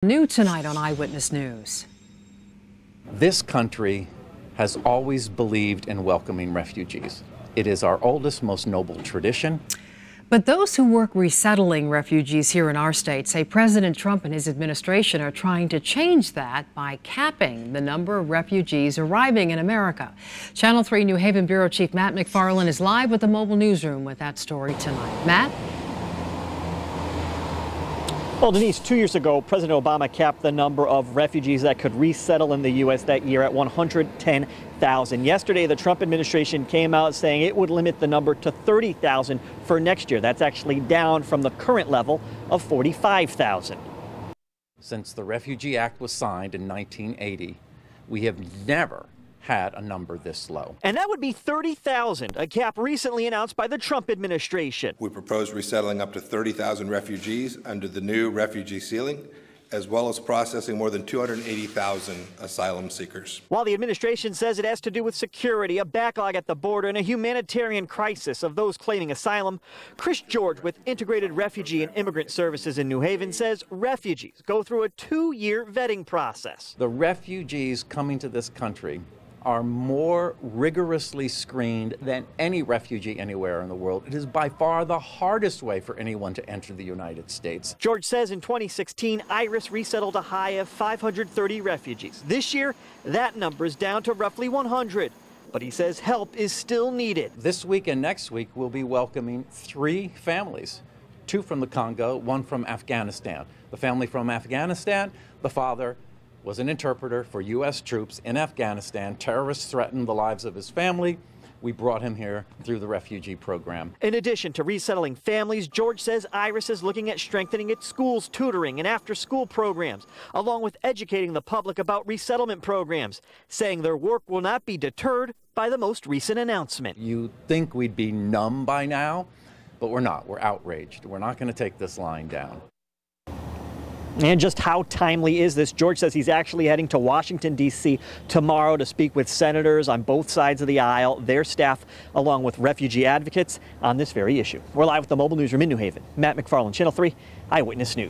New tonight on Eyewitness News. This country has always believed in welcoming refugees. It is our oldest, most noble tradition. But those who work resettling refugees here in our state say President Trump and his administration are trying to change that by capping the number of refugees arriving in America. Channel 3 New Haven Bureau Chief Matt McFarland is live with the mobile newsroom with that story tonight. Matt? Well, Denise, 2 years ago, President Obama capped the number of refugees that could resettle in the U.S. that year at 110,000. Yesterday, the Trump administration came out saying it would limit the number to 30,000 for next year. That's actually down from the current level of 45,000. Since the Refugee Act was signed in 1980, we have never had a number this low. And that would be 30,000, a cap recently announced by the Trump administration. We propose resettling up to 30,000 refugees under the new refugee ceiling, as well as processing more than 280,000 asylum seekers. While the administration says it has to do with security, a backlog at the border, and a humanitarian crisis of those claiming asylum, Chris George with Integrated Refugee and Immigrant Services in New Haven says refugees go through a 2-year vetting process. The refugees coming to this country are more rigorously screened than any refugee anywhere in the world. It is by far the hardest way for anyone to enter the United States. George says in 2016, IRIS resettled a high of 530 refugees. This year, that number is down to roughly 100. But he says help is still needed. This week and next week, we'll be welcoming 3 families, 2 from the Congo, 1 from Afghanistan. The family from Afghanistan, the father was an interpreter for U.S. troops in Afghanistan. Terrorists threatened the lives of his family. We brought him here through the refugee program. In addition to resettling families, George says IRIS is looking at strengthening its schools, tutoring, and after-school programs, along with educating the public about resettlement programs, saying their work will not be deterred by the most recent announcement. You'd think we'd be numb by now, but we're not. We're outraged. We're not going to take this line down. And just how timely is this? George says he's actually heading to Washington, D.C. tomorrow to speak with senators on both sides of the aisle, their staff, along with refugee advocates on this very issue. We're live with the mobile newsroom in New Haven. Matt McFarland, Channel 3 Eyewitness News.